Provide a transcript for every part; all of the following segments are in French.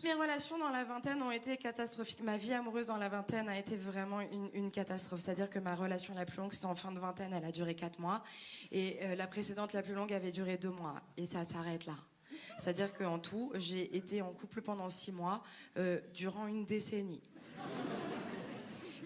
Toutes mes relations dans la vingtaine ont été catastrophiques. Ma vie amoureuse dans la vingtaine a été vraiment une catastrophe. C'est-à-dire que ma relation la plus longue, c'était en fin de vingtaine, elle a duré 4 mois. Et la précédente, la plus longue, avait duré 2 mois. Et ça s'arrête là. C'est-à-dire qu'en tout, j'ai été en couple pendant 6 mois, durant une décennie.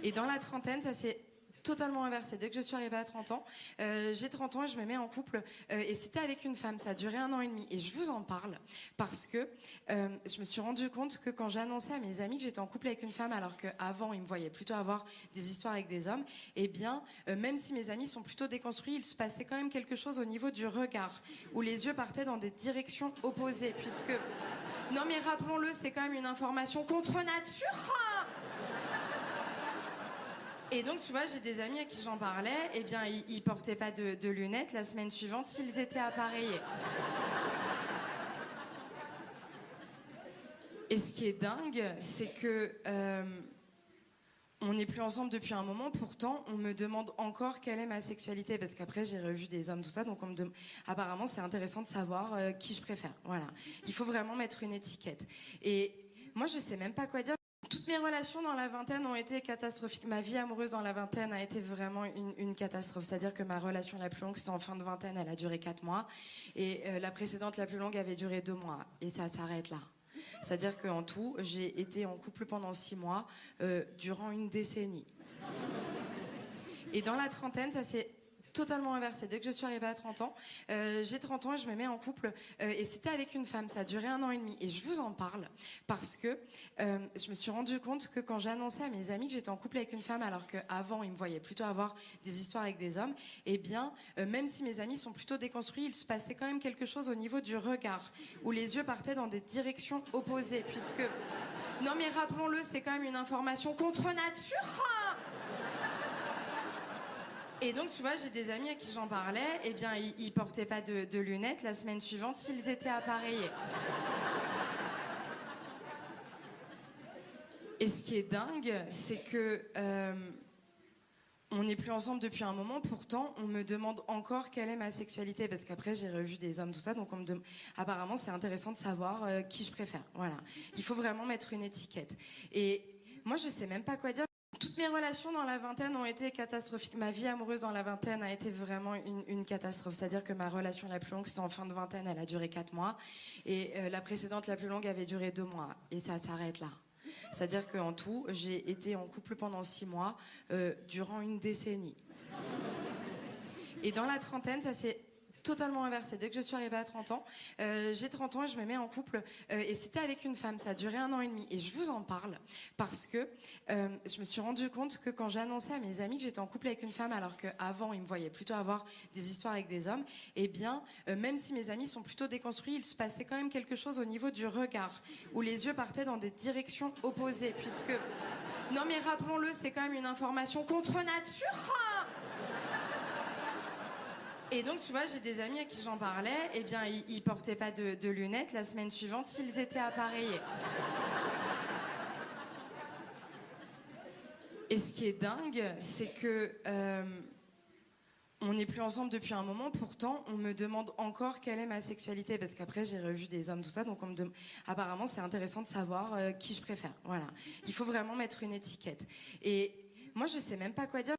Et dans la trentaine, ça s'est totalement inversé. Dès que je suis arrivée à 30 ans, j'ai 30 ans et je me mets en couple. Et c'était avec une femme, ça a duré 1 an et demi. Et je vous en parle parce que je me suis rendu compte que quand j'ai annoncé à mes amis que j'étais en couple avec une femme, alors qu'avant, ils me voyaient plutôt avoir des histoires avec des hommes, eh bien, même si mes amis sont plutôt déconstruits, il se passait quand même quelque chose au niveau du regard, où les yeux partaient dans des directions opposées, puisque... Non mais rappelons-le, c'est quand même une information contre nature. Et donc, tu vois, j'ai des amis à qui j'en parlais, eh bien, ils portaient pas de lunettes. La semaine suivante, ils étaient appareillés. Et ce qui est dingue, c'est que on n'est plus ensemble depuis un moment. Pourtant, on me demande encore quelle est ma sexualité, parce qu'après, j'ai revu des hommes, tout ça. Donc, apparemment, c'est intéressant de savoir qui je préfère. Voilà. Il faut vraiment mettre une étiquette. Et moi, je sais même pas quoi dire. Toutes mes relations dans la vingtaine ont été catastrophiques. Ma vie amoureuse dans la vingtaine a été vraiment une catastrophe. C'est-à-dire que ma relation la plus longue, c'était en fin de vingtaine, elle a duré 4 mois. Et la précédente, la plus longue, avait duré 2 mois. Et ça s'arrête là. C'est-à-dire qu'en tout, j'ai été en couple pendant 6 mois, durant une décennie. Et dans la trentaine, ça s'est totalement inversé. Dès que je suis arrivée à 30 ans, j'ai 30 ans et je me mets en couple. Et c'était avec une femme, ça a duré 1 an et demi. Et je vous en parle parce que je me suis rendu compte que quand j'ai annoncé à mes amis que j'étais en couple avec une femme, alors qu'avant, ils me voyaient plutôt avoir des histoires avec des hommes, eh bien, même si mes amis sont plutôt déconstruits, il se passait quand même quelque chose au niveau du regard, où les yeux partaient dans des directions opposées, puisque... Non mais rappelons-le, c'est quand même une information contre nature. Et donc, tu vois, j'ai des amis à qui j'en parlais, eh bien, ils portaient pas de lunettes. La semaine suivante, ils étaient appareillés. Et ce qui est dingue, c'est que on n'est plus ensemble depuis un moment. Pourtant, on me demande encore quelle est ma sexualité, parce qu'après, j'ai revu des hommes, tout ça. Donc, apparemment, c'est intéressant de savoir qui je préfère. Voilà. Il faut vraiment mettre une étiquette. Et moi, je sais même pas quoi dire. Toutes mes relations dans la vingtaine ont été catastrophiques. Ma vie amoureuse dans la vingtaine a été vraiment une catastrophe. C'est-à-dire que ma relation la plus longue, c'était en fin de vingtaine, elle a duré 4 mois. Et la précédente, la plus longue, avait duré 2 mois. Et ça s'arrête là. C'est-à-dire qu'en tout, j'ai été en couple pendant 6 mois, durant une décennie. Et dans la trentaine, ça s'est totalement inversé. Dès que je suis arrivée à 30 ans, j'ai 30 ans et je me mets en couple. Et c'était avec une femme, ça a duré 1 an et demi. Et je vous en parle parce que je me suis rendu compte que quand j'ai annoncé à mes amis que j'étais en couple avec une femme, alors qu'avant, ils me voyaient plutôt avoir des histoires avec des hommes, eh bien, même si mes amis sont plutôt déconstruits, il se passait quand même quelque chose au niveau du regard, où les yeux partaient dans des directions opposées, puisque... Non mais rappelons-le, c'est quand même une information contre nature. Et donc, tu vois, j'ai des amis à qui j'en parlais, eh bien, ils portaient pas de lunettes. La semaine suivante, ils étaient appareillés. Et ce qui est dingue, c'est que on n'est plus ensemble depuis un moment. Pourtant, on me demande encore quelle est ma sexualité, parce qu'après, j'ai revu des hommes, tout ça. Donc, apparemment, c'est intéressant de savoir qui je préfère. Voilà. Il faut vraiment mettre une étiquette. Et moi, je sais même pas quoi dire.